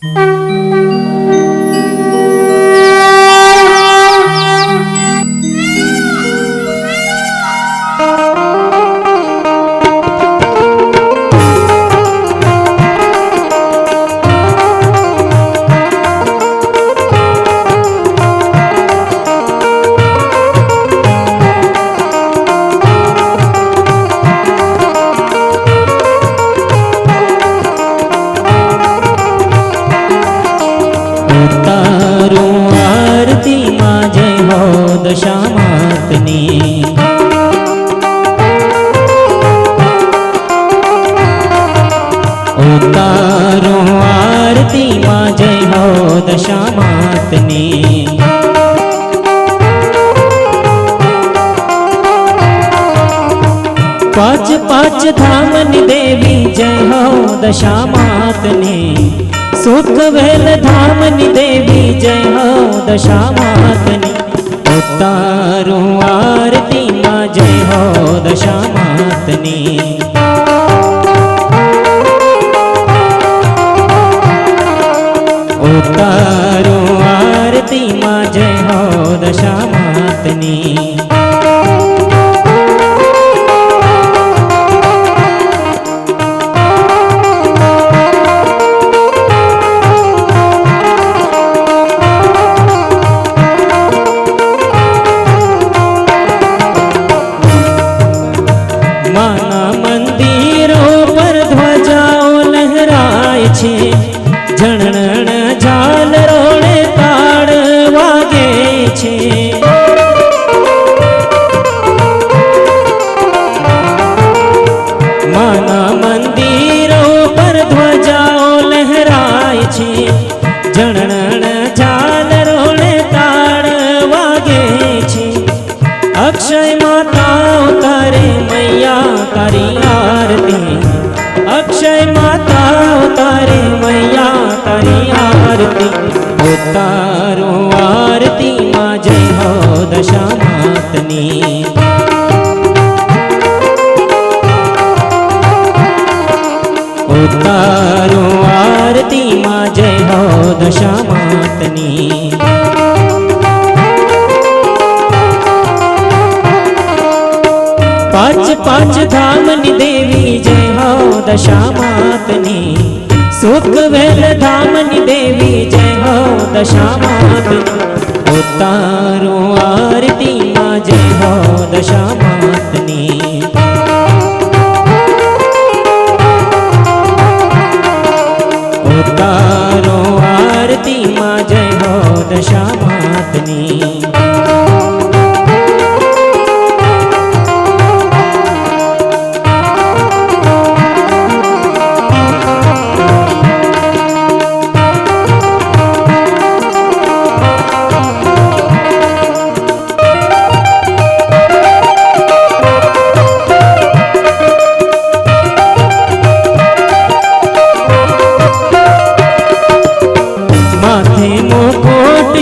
उतारो आरती मां जय हो दशा मातनी। पांच पांच धामनी देवी जय हो दशा मातनी। सुख वेल धामनी देवी जय हो दशा मातनी। उतारो आरती मां जय हो दशा मातनी। उतारो आरती मां जय हो दशा मातनी। माना मंदिरों पर ध्वजाओ लहराय छे। झणण झाल रोड़े ताड़ वागे छे। माना मंदिरों पर ध्वजाओ लहराय छे। झणण झाल रोड़े ताड़ वागे छे। अक्षय माता उतारे मैया तारी आरती। अक्षय माता उतारे मैया तारी आरती। उतारो आरती मां जय हो दशा मातनी। उतारो आरती मां जय हो दशा मातनी। पांच पांच धामनी देवी जय हो दशा मातनी। सुख वेल धामनी देवी जय हो दशा मातनी। उतारो आरती मां जय हो दशा मातनी। उतारो आरती मां जय हो दशा मातनी।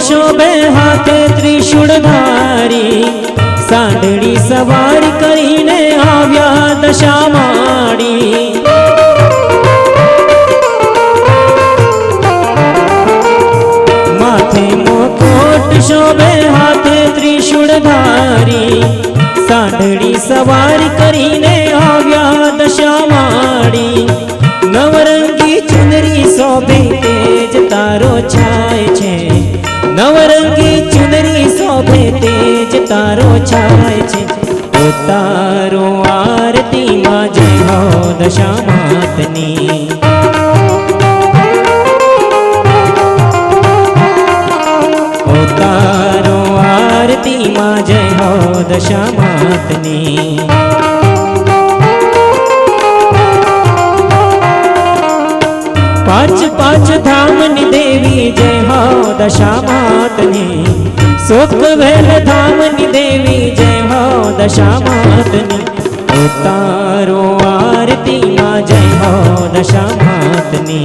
शोभे हाथे त्रिशूलधारी। सांडड़ी सवारी करीने आव्या दशा माड़ी। माथे मुकुट शोभे हाथे त्रिशूलधारी। सांडड़ी सवारी करीने आव्या दशा माड़ी। नवरंगी चुनरी शोभे तेज तारो छाय छे। नवरंगी चुनरी शोभे तेज तारो छाय छे। उतारो आरती मां जय हो दशा मातनी। उतारो आरती मां जय हो दशा मातनी। पांच पांच धामनी देवी जय हो दशा मातनी। सुख वेल धामनी देवी जय हो दशा मातनी। उतारो आरती मां जय हो दशा मातनी।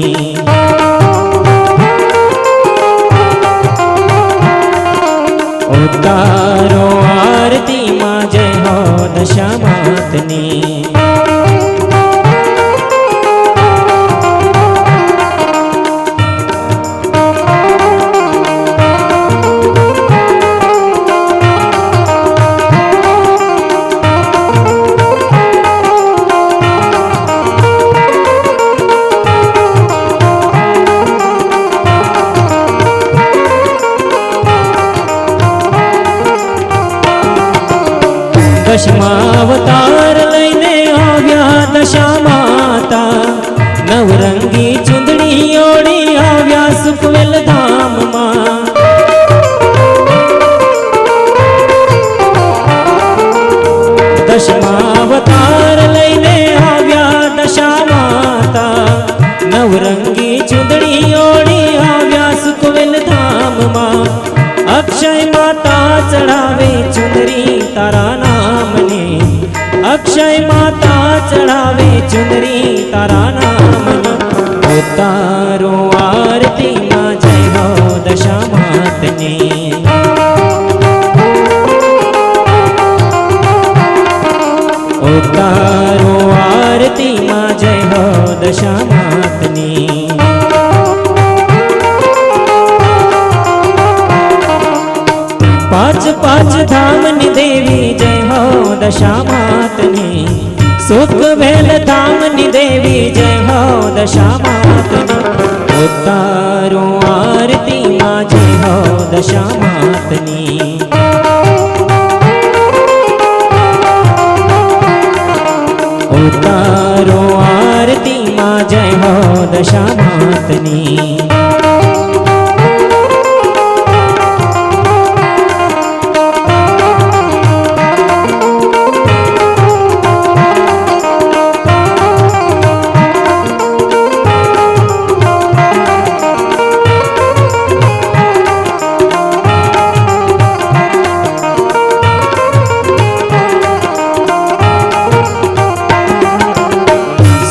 उतारो आरती मां जय हो दशा मातनी। દશમાવતાર લઈને આવ્યા દશા માતા, નવરંગી ચુંદડી ઓળી આવ્યા સુખવેલ ધામમાં. દશમાવતાર લઈને આવ્યા દશા માતા, નવરંગી ચુંદડી ઓળી આવ્યા સુખવેલ ધામમાં. અક્ષય માતા ચડાવે ચુંદરી તારા નામની, અક્ષય માતા ચડાવે ચુંદરી તારા નામની. ઉતારો આરતીમાં જય હો દશા માતની. ઉતારો આરતીમાં જય હો દશા માતની. પાંચ પાંચ ધામની દેવી જય હો દશા માતની. સુખવેલ ધામની દેવી જય હો દશા માતની. ઉતારો આરતીમાં જય હો દશા માતની. ઉતારો આરતીમાં જય હો દશા માતની.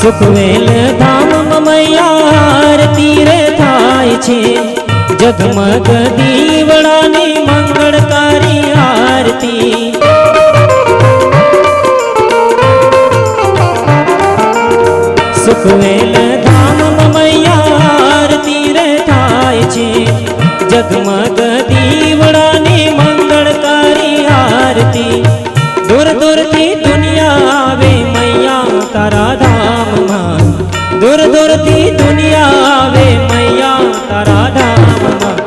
સુખવેલ ધામમાં મૈયા આરતી રે થાય છે, જગમગ દીવડાની મંગળકારી આરતી. સુખવેલ ધામમાં મૈયા આરતી રે થાય છે, જગમગ દીવડાની મંગળકારી આરતી. દૂર દૂરથી દુનિયા આવે મૈયા તારા ધામમાં, દૂર દૂરથી દુનિયા આવે મૈયા તારા ધામમાં.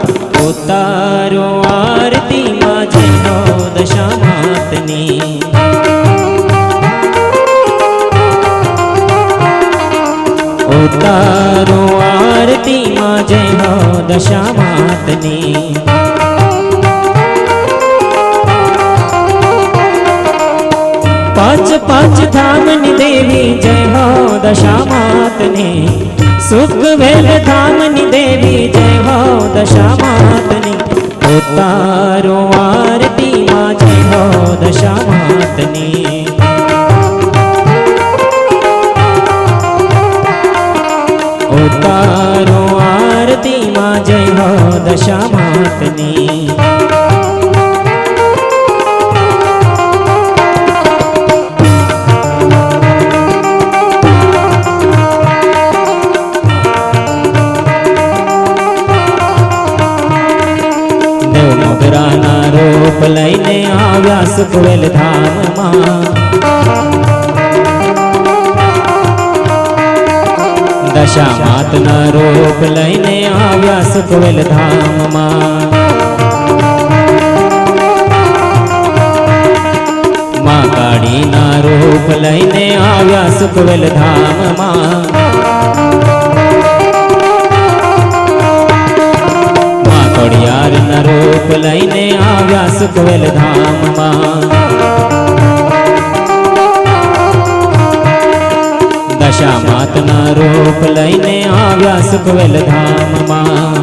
ઉતારો આરતીમાં જય હો દશા માતની. ઉતારો આરતીમાં જય હો દશા માતની. પાંચ પાંચ ધામની દેવી જય હો દશા માતની. સુખવેલ ધામની દેવી જય હો દશા માતની. ઉતારો આરતીમાં જય હો દશા માતની. ઉતારો આરતીમાં જય હો દશા માતની. રૂપ લઈને આવ્યા સુખવેલ ધામમાં. દશા માતના રૂપ લઈને આવ્યા સુખવેલ ધામમાં. મા કાળીના રૂપ લઈને આવ્યા સુખવેલ ધામમાં. ખોડિયારના રૂપ લઈને આવ્યા સુખવેલ ધામમાં. દશા માતના રૂપ લઈને આવ્યા સુખવેલ ધામમાં.